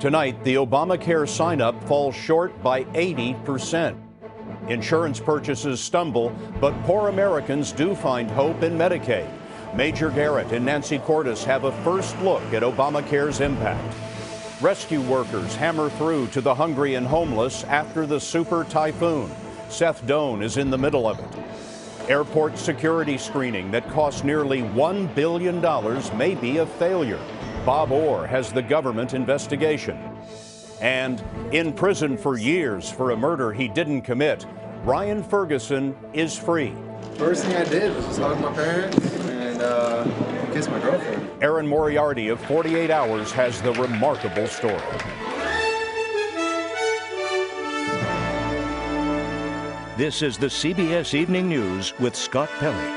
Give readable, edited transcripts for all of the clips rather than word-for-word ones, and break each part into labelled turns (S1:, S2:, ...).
S1: Tonight, the Obamacare sign-up falls short by 80%. Insurance purchases stumble, but poor Americans do find hope in Medicaid. Major Garrett and Nancy Cordes have a first look at Obamacare's impact. Rescue workers hammer through to the hungry and homeless after the super typhoon. Seth Doan is in the middle of it. Airport security screening that cost nearly $1 billion may be a failure. Bob Orr has the government investigation. And in prison for years for a murder he didn't commit, Ryan Ferguson is free.
S2: First thing I did was just hug my parents and kiss my girlfriend.
S1: Aaron Moriarty of 48 Hours has the remarkable story.
S3: This is the CBS Evening News with Scott Pelley.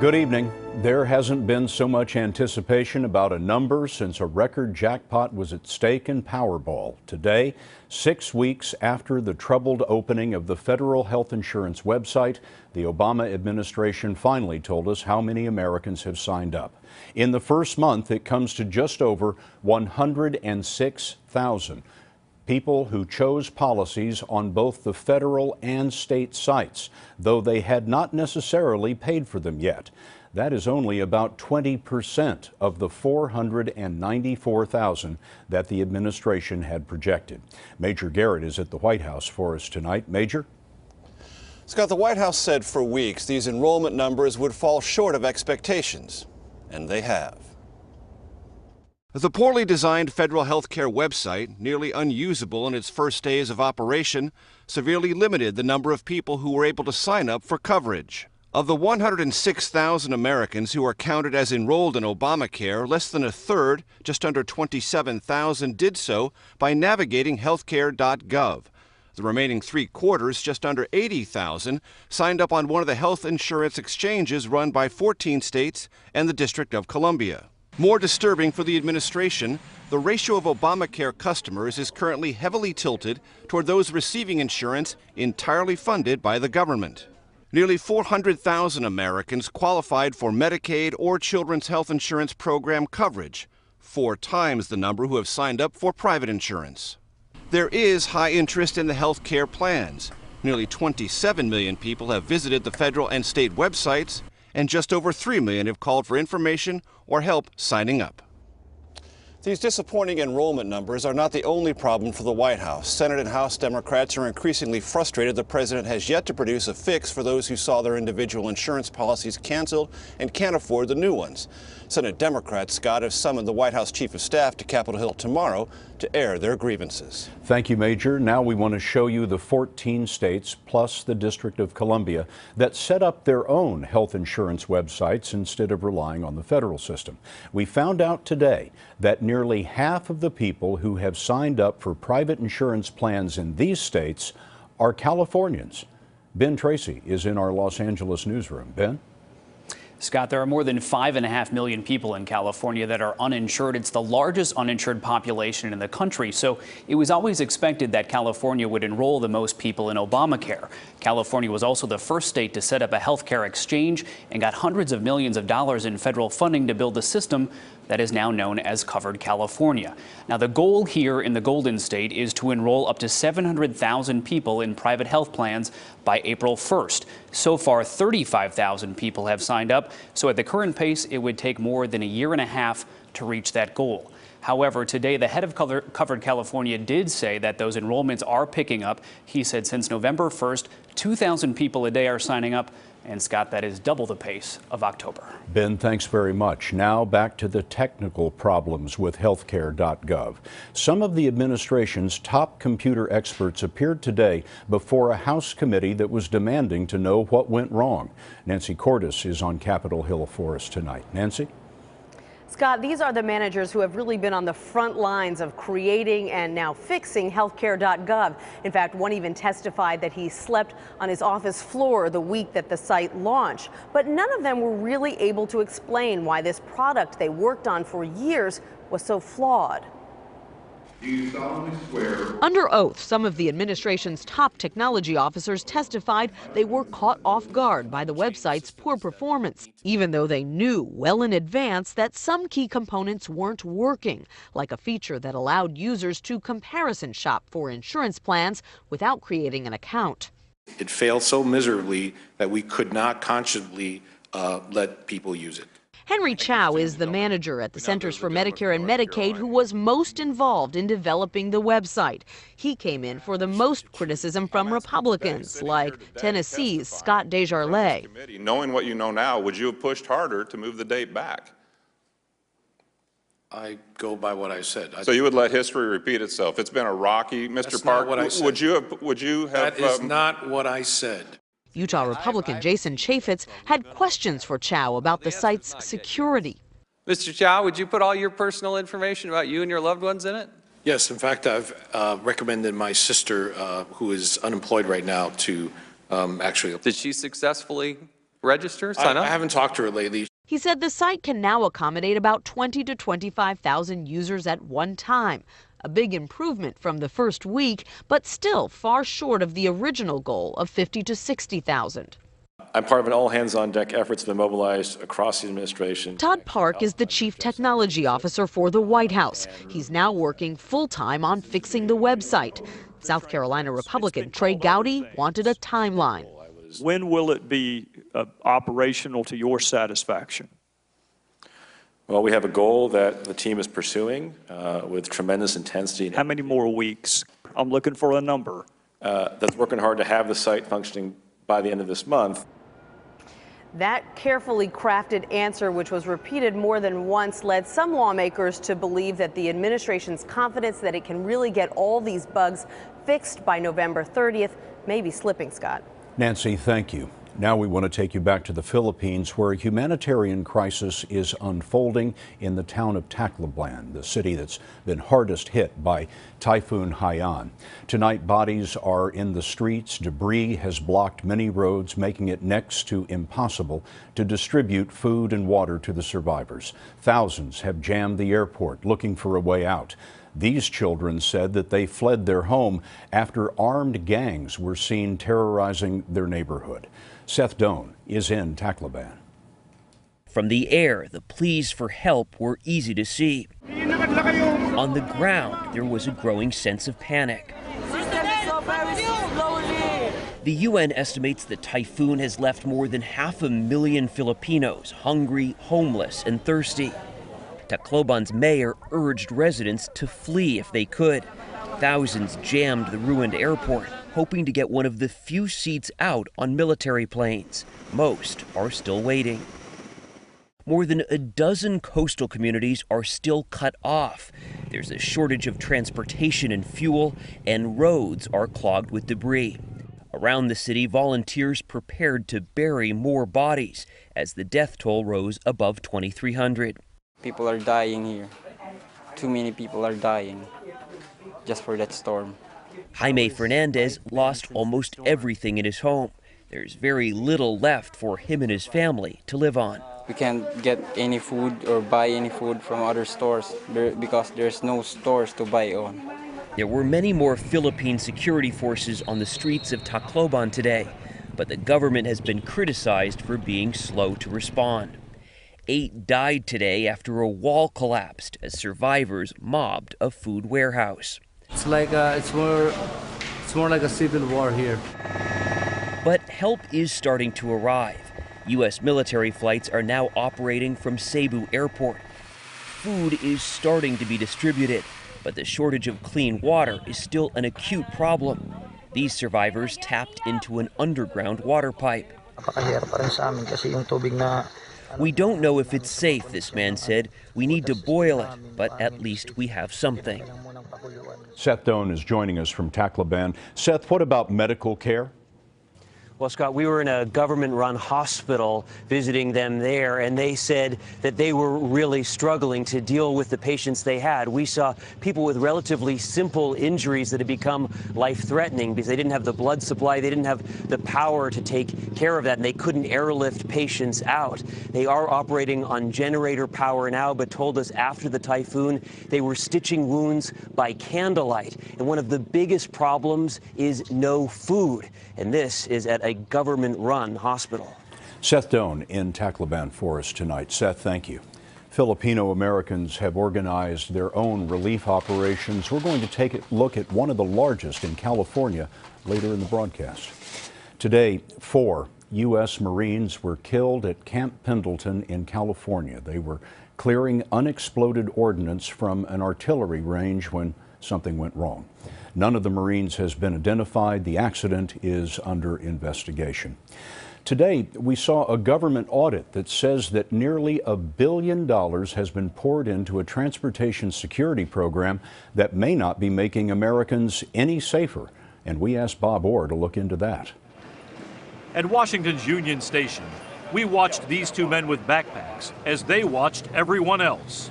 S1: Good evening. There hasn't been so much anticipation about a number since a record jackpot was at stake in Powerball. Today, 6 weeks after the troubled opening of the federal health insurance website, the Obama administration finally told us how many Americans have signed up. In the first month, it comes to just over 106,000. People who chose policies on both the federal and state sites, though they had not necessarily paid for them yet. That is only about 20% of the 494,000 that the administration had projected. Major Garrett is at the White House for us tonight. Major?
S4: Scott, the White House said for weeks these enrollment numbers would fall short of expectations, and they have. The poorly designed federal health care website, nearly unusable in its first days of operation, severely limited the number of people who were able to sign up for coverage. Of the 106,000 Americans who are counted as enrolled in Obamacare, less than a third, just under 27,000, did so by navigating healthcare.gov. The remaining three-quarters, just under 80,000, signed up on one of the health insurance exchanges run by 14 states and the District of Columbia. More disturbing for the administration, the ratio of Obamacare customers is currently heavily tilted toward those receiving insurance entirely funded by the government. Nearly 400,000 Americans qualified for Medicaid or Children's Health Insurance Program coverage, 4 times the number who have signed up for private insurance. There is high interest in the health care plans. Nearly 27 million people have visited the federal and state websites, and just over 3 million have called for information or help signing up. These disappointing enrollment numbers are not the only problem for the White House. Senate and House Democrats are increasingly frustrated the president has yet to produce a fix for those who saw their individual insurance policies canceled and can't afford the new ones. Senate Democrats, Scott, have summoned the White House Chief of Staff to Capitol Hill tomorrow to air their grievances.
S1: Thank you, Major. Now we want to show you the 14 states plus the District of Columbia that set up their own health insurance websites instead of relying on the federal system. We found out today that nearly half of the people who have signed up for private insurance plans in these states are Californians. Ben Tracy is in our Los Angeles newsroom. Ben?
S5: Scott, there are more than 5.5 million people in California that are uninsured. It's the largest uninsured population in the country, so it was always expected that California would enroll the most people in Obamacare. California was also the first state to set up a health care exchange and got hundreds of millions of dollars in federal funding to build a system that is now known as Covered California. Now, the goal here in the Golden State is to enroll up to 700,000 people in private health plans by April 1st. So far, 35,000 people have signed up, so at the current pace, it would take more than a year and a half to reach that goal. However, today, the head of Covered California did say that those enrollments are picking up. He said since November 1st, 2,000 people a day are signing up. And Scott, that is double the pace of October.
S1: Ben, thanks very much. Now back to the technical problems with healthcare.gov. Some of the administration's top computer experts appeared today before a House committee that was demanding to know what went wrong. Nancy Cordes is on Capitol Hill for us tonight. Nancy?
S6: Scott, these are the managers who have really been on the front lines of creating and now fixing healthcare.gov. In fact, one even testified that he slept on his office floor the week that the site launched. But none of them were really able to explain why this product they worked on for years was so flawed.
S7: Do you solemnly swear?
S6: Under oath, some of the administration's top technology officers testified they were caught off guard by the website's poor performance, even though they knew well in advance that some key components weren't working, like a feature that allowed users to comparison shop for insurance plans without creating an account.
S8: It failed so miserably that we could not consciously let people use it.
S6: Henry Chow is the manager at the Centers for Medicare and Medicaid who was most involved in developing the website. He came in for the most criticism from Republicans, like Tennessee's Scott Desjardins.
S9: Knowing what you know now, would you have pushed harder to move the date back?
S8: I go by what I said.
S9: So you would let history repeat itself? It's been a rocky, Mr. Park. Would you have?
S8: That is not what I said.
S6: Utah Republican Jason Chaffetz had questions for Chow about the site's security.
S10: Mr. Chow, would you put all your personal information about you and your loved ones in it?
S8: Yes, in fact, I've recommended my sister, who is unemployed right now, to actually.
S10: Did she successfully register, sign up?
S8: I haven't talked to her lately.
S6: He said the site can now accommodate about 20 to 25,000 users at one time. A big improvement from the first week, but still far short of the original goal of 50 to 60,000.
S11: I'm part of an all-hands-on-deck effort that's been mobilized across the administration.
S6: Todd Park is the chief technology officer for the White House. He's now working full-time on fixing the website. South Carolina Republican Trey Gowdy wanted a timeline.
S12: When will it be operational to your satisfaction?
S11: Well, we have a goal that the team is pursuing with tremendous intensity.
S12: How many more weeks? I'm looking for a number.
S11: That's working hard to have the site functioning by the end of this month.
S6: That carefully crafted answer, which was repeated more than once, led some lawmakers to believe that the administration's confidence that it can really get all these bugs fixed by November 30th may be slipping, Scott.
S1: Nancy, thank you. Now we want to take you back to the Philippines, where a humanitarian crisis is unfolding in the town of Tacloban, the city that's been hardest hit by Typhoon Haiyan. Tonight, bodies are in the streets. Debris has blocked many roads, making it next to impossible to distribute food and water to the survivors. Thousands have jammed the airport looking for a way out. These children said that they fled their home after armed gangs were seen terrorizing their neighborhood. Seth Doan is in Tacloban.
S13: From the air, the pleas for help were easy to see. On the ground, there was a growing sense of panic. The UN estimates that Typhoon has left more than 500,000 Filipinos hungry, homeless, and thirsty. Tacloban's mayor urged residents to flee if they could. Thousands jammed the ruined airport, hoping to get one of the few seats out on military planes. Most are still waiting. More than a dozen coastal communities are still cut off. There's a shortage of transportation and fuel, and roads are clogged with debris. Around the city, volunteers prepared to bury more bodies as the death toll rose above 2,300.
S14: People are dying here. Too many people are dying just for that storm.
S13: Jaime Fernandez lost almost everything in his home. There's very little left for him and his family to live on.
S14: We can't get any food or buy any food from other stores because there's no stores to buy on.
S13: There were many more Philippine security forces on the streets of Tacloban today, but the government has been criticized for being slow to respond. 8 died today after a wall collapsed as survivors mobbed a food warehouse.
S15: It's more like a civil war here.
S13: But help is starting to arrive. U.S. military flights are now operating from Cebu Airport. Food is starting to be distributed, but the shortage of clean water is still an acute problem. These survivors tapped into an underground water pipe. We don't know if it's safe, this man said. We need to boil it, but at least we have something.
S1: Seth Doan is joining us from Tacloban. Seth, what about medical care?
S13: Well, Scott, we were in a government-run hospital visiting them there, and they said that they were really struggling to deal with the patients they had. We saw people with relatively simple injuries that had become life-threatening because they didn't have the blood supply, they didn't have the power to take care of that, and they couldn't airlift patients out. They are operating on generator power now, but told us after the typhoon they were stitching wounds by candlelight. And one of the biggest problems is no food, and this is at a government-run hospital.
S1: Seth Doan in Tacloban for us tonight. Seth, thank you. Filipino Americans have organized their own relief operations. We're going to take a look at one of the largest in California later in the broadcast. Today, 4 U.S. Marines were killed at Camp Pendleton in California. They were clearing unexploded ordnance from an artillery range when something went wrong. None of the Marines has been identified. The accident is under investigation. Today, we saw a government audit that says that nearly $1 billion has been poured into a transportation security program that may not be making Americans any safer. And we asked Bob Orr to look into that.
S12: At Washington's Union Station, we watched these two men with backpacks as they watched everyone else.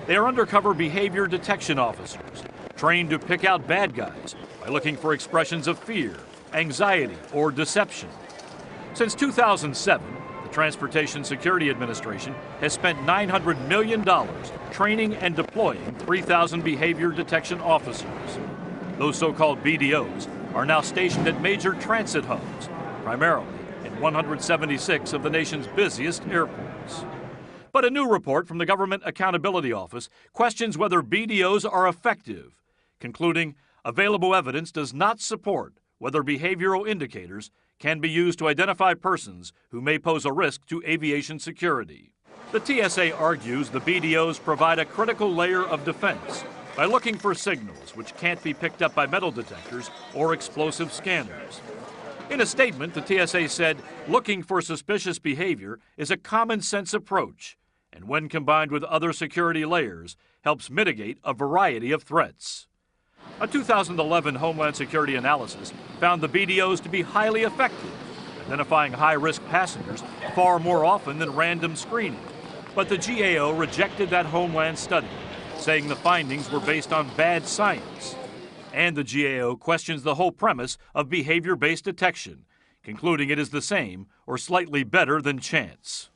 S12: They are undercover behavior detection officers, trained to pick out bad guys by looking for expressions of fear, anxiety, or deception. Since 2007, the Transportation Security Administration has spent $900 million training and deploying 3,000 behavior detection officers. Those so-called BDOs are now stationed at major transit hubs, primarily in 176 of the nation's busiest airports. But a new report from the Government Accountability Office questions whether BDOs are effective, concluding available evidence does not support whether behavioral indicators can be used to identify persons who may pose a risk to aviation security. The TSA argues the BDOs provide a critical layer of defense by looking for signals which can't be picked up by metal detectors or explosive scanners. In a statement, the TSA said looking for suspicious behavior is a common sense approach, and when combined with other security layers, helps mitigate a variety of threats. A 2011 Homeland Security analysis found the BDOs to be highly effective, identifying high-risk passengers far more often than random screening. But the GAO rejected that Homeland study, saying the findings were based on bad science. And the GAO questions the whole premise of behavior-based detection, concluding it is the same or slightly better than chance.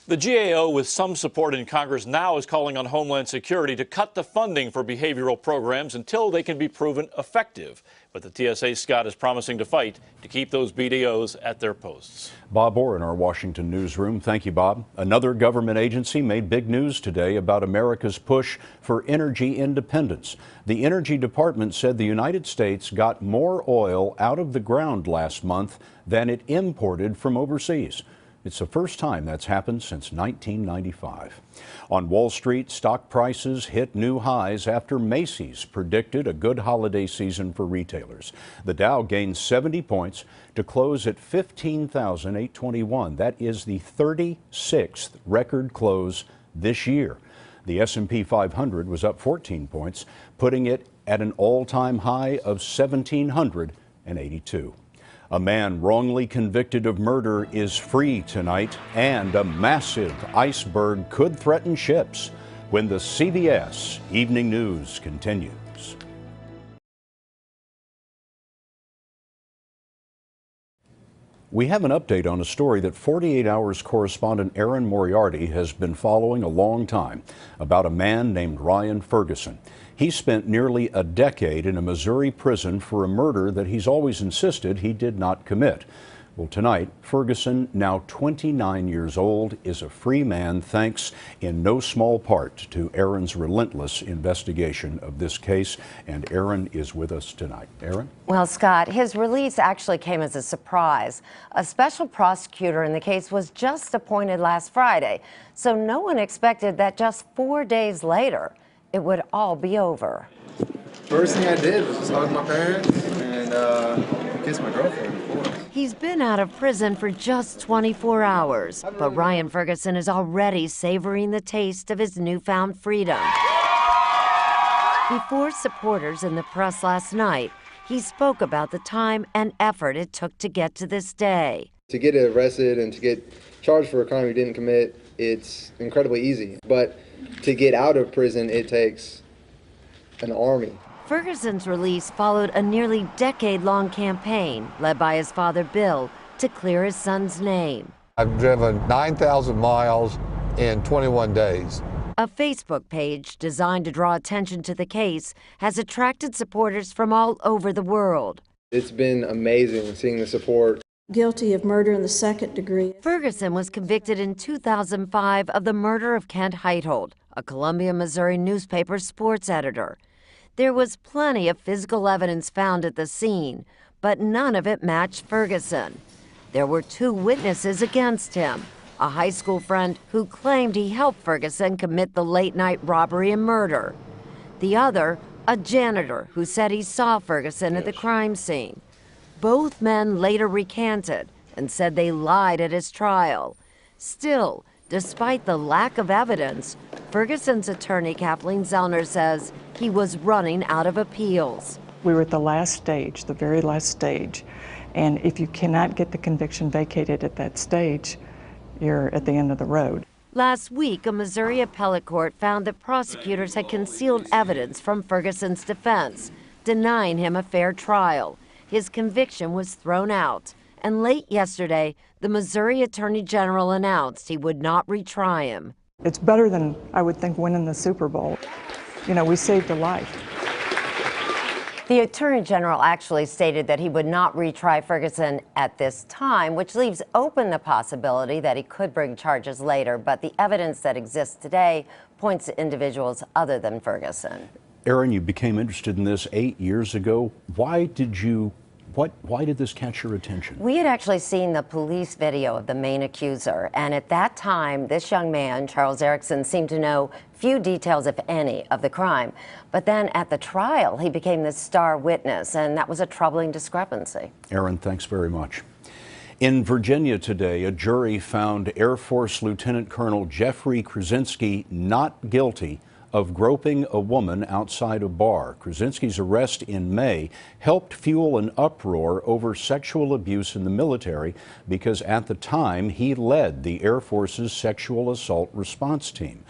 S12: The GAO, with some support in Congress, now is calling on Homeland Security to cut the funding for behavioral programs until they can be proven effective. But the TSA, Scott, is promising to fight to keep those BDOs at their posts.
S1: Bob Orr in our Washington newsroom. Thank you, Bob. Another government agency made big news today about America's push for energy independence. The Energy Department said the United States got more oil out of the ground last month than it imported from overseas. It's the first time that's happened since 1995. On Wall Street, stock prices hit new highs after Macy's predicted a good holiday season for retailers. The Dow gained 70 points to close at 15,821. That is the 36th record close this year. The S&P 500 was up 14 points, putting it at an all-time high of 1,782. A man wrongly convicted of murder is free tonight, and a massive iceberg could threaten ships when the CBS Evening News continues. We have an update on a story that 48 Hours correspondent Aaron Moriarty has been following a long time about a man named Ryan Ferguson. He spent nearly a decade in a Missouri prison for a murder that he's always insisted he did not commit. Well, tonight, Ferguson, now 29 years old, is a free man thanks in no small part to Aaron's relentless investigation of this case. And Aaron is with us tonight. Aaron?
S7: Well, Scott, his release actually came as a surprise. A special prosecutor in the case was just appointed last Friday, so no one expected that just 4 days later, it would all be over.
S2: First thing I did was just hug my parents and kiss my girlfriend.
S7: He's been out of prison for just 24 hours, but Ryan Ferguson is already savoring the taste of his newfound freedom. Before supporters and the press last night, He spoke about the time and effort it took to get to this day.
S2: To get arrested and to get charged for a crime you didn't commit, it's incredibly easy. But to get out of prison, it takes an army.
S7: Ferguson's release followed a nearly decade-long campaign led by his father, Bill, to clear his son's name.
S16: I've driven 9,000 miles in 21 days.
S7: A Facebook page designed to draw attention to the case has attracted supporters from all over the world.
S2: It's been amazing seeing the support.
S17: Guilty of murder in the second degree.
S7: Ferguson was convicted in 2005 of the murder of Kent Heithold, a Columbia, Missouri newspaper sports editor. There was plenty of physical evidence found at the scene, but none of it matched Ferguson. There were 2 witnesses against him, a high school friend who claimed he helped Ferguson commit the late-night robbery and murder. The other, a janitor who said he saw Ferguson at the crime scene. Both men later recanted and said they lied at his trial. Still, despite the lack of evidence, Ferguson's attorney, Kathleen Zellner, says he was running out of appeals.
S18: We were at the last stage, the very last stage, and if you cannot get the conviction vacated at that stage, you're at the end of the road.
S7: Last week, a Missouri appellate court found that prosecutors had concealed evidence from Ferguson's defense, denying him a fair trial. His conviction was thrown out, and late yesterday, the Missouri Attorney General announced he would not retry him.
S18: It's better than, I would think, winning the Super Bowl. You know, we saved a life.
S7: The Attorney General actually stated that he would not retry Ferguson at this time, which leaves open the possibility that he could bring charges later, but the evidence that exists today points to individuals other than Ferguson.
S1: Aaron, you became interested in this 8 years ago. Why did this catch your attention?
S7: We had actually seen the police video of the main accuser, and at that time, this young man, Charles Erickson, seemed to know few details, if any, of the crime. But then at the trial, he became the star witness, and that was a troubling discrepancy.
S1: Aaron, thanks very much. In Virginia today, a jury found Air Force Lieutenant Colonel Jeffrey Krasinski not guilty of groping a woman outside a bar. Krasinski's arrest in May helped fuel an uproar over sexual abuse in the military because at the time he led the Air Force's sexual assault response team.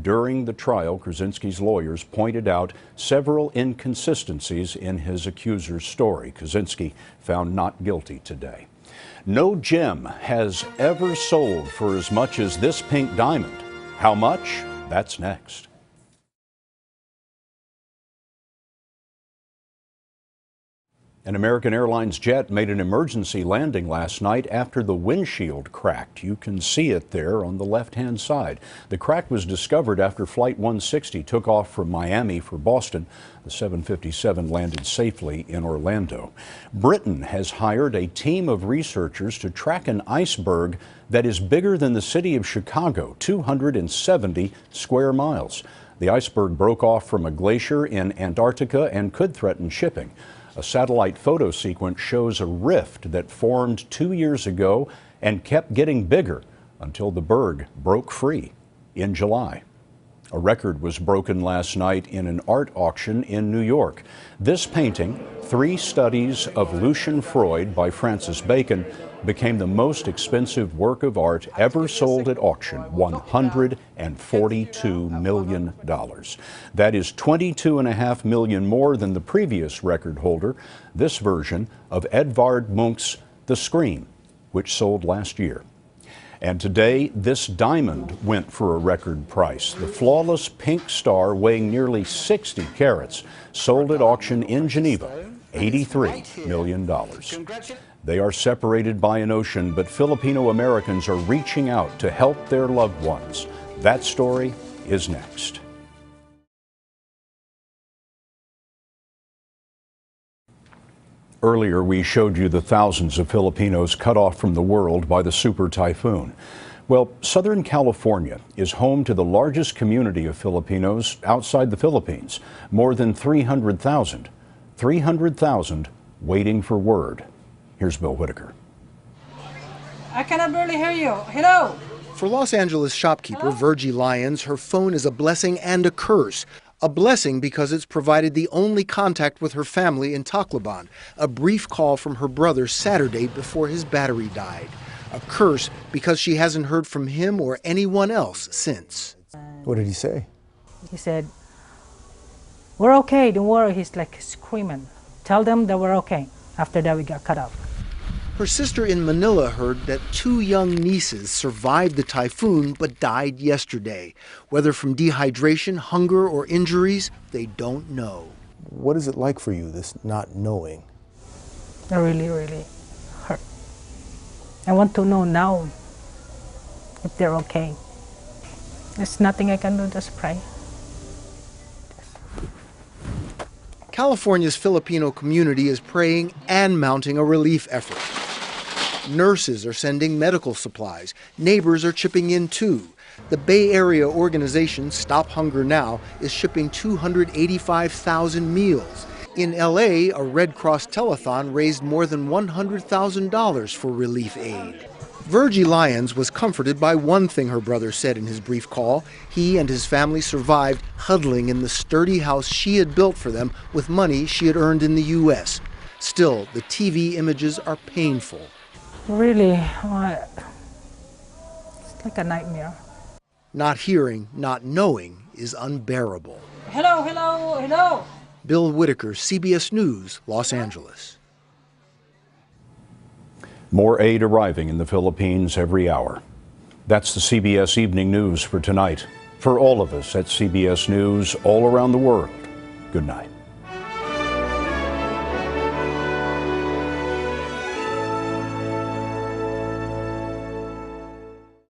S1: During the trial, Krasinski's lawyers pointed out several inconsistencies in his accuser's story. Krasinski found not guilty today. No gem has ever sold for as much as this pink diamond. How much? That's next. An American Airlines jet made an emergency landing last night after the windshield cracked. You can see it there on the left-hand side. The crack was discovered after Flight 160 took off from Miami for Boston. The 757 landed safely in Orlando. Britain has hired a team of researchers to track an iceberg that is bigger than the city of Chicago, 270 square miles. The iceberg broke off from a glacier in Antarctica and could threaten shipping. A satellite photo sequence shows a rift that formed 2 years ago and kept getting bigger until the berg broke free in July. A record was broken last night in an art auction in New York. This painting, 3 Studies of Lucian Freud by Francis Bacon, became the most expensive work of art ever sold at auction, $142 million. That is $22.5 million more than the previous record holder, this version of Edvard Munch's The Scream, which sold last year. And today, this diamond went for a record price. The flawless pink star, weighing nearly 60 carats, sold at auction in Geneva, $83 million. They are separated by an ocean, but Filipino Americans are reaching out to help their loved ones. That story is next. Earlier, we showed you the thousands of Filipinos cut off from the world by the super typhoon. Well, Southern California is home to the largest community of Filipinos outside the Philippines, more than 300,000. 300,000 waiting for word. Here's Bill Whitaker.
S17: I cannot barely hear you. Hello?
S19: For Los Angeles shopkeeper Virgie Lyons, her phone is a blessing and a curse. A blessing because it's provided the only contact with her family in Tacloban, a brief call from her brother Saturday before his battery died. A curse because she hasn't heard from him or anyone else since.
S20: What did he say?
S21: He said, "We're okay, don't worry." He's like screaming. Tell them that we're okay. After that, we got cut off.
S19: Her sister in Manila heard that 2 young nieces survived the typhoon but died yesterday. Whether from dehydration, hunger, or injuries, they don't know.
S20: What is it like for you, this not knowing?
S21: I really, really hurt. I want to know now if they're okay. There's nothing I can do, just pray.
S19: California's Filipino community is praying and mounting a relief effort. Nurses are sending medical supplies. Neighbors are chipping in too. The Bay Area organization Stop Hunger Now is shipping 285,000 meals. In LA, a Red Cross telethon raised more than $100,000 for relief aid. Virgie Lyons was comforted by one thing her brother said in his brief call. He and his family survived huddling in the sturdy house she had built for them with money she had earned in the U.S. Still, the TV images are painful.
S21: Really, it's like a nightmare.
S19: Not hearing, not knowing is unbearable.
S17: Hello, hello, hello.
S19: Bill Whitaker, CBS News, Los Angeles.
S1: More aid arriving in the Philippines every hour. That's the CBS Evening News for tonight. For all of us at CBS News all around the world, good night.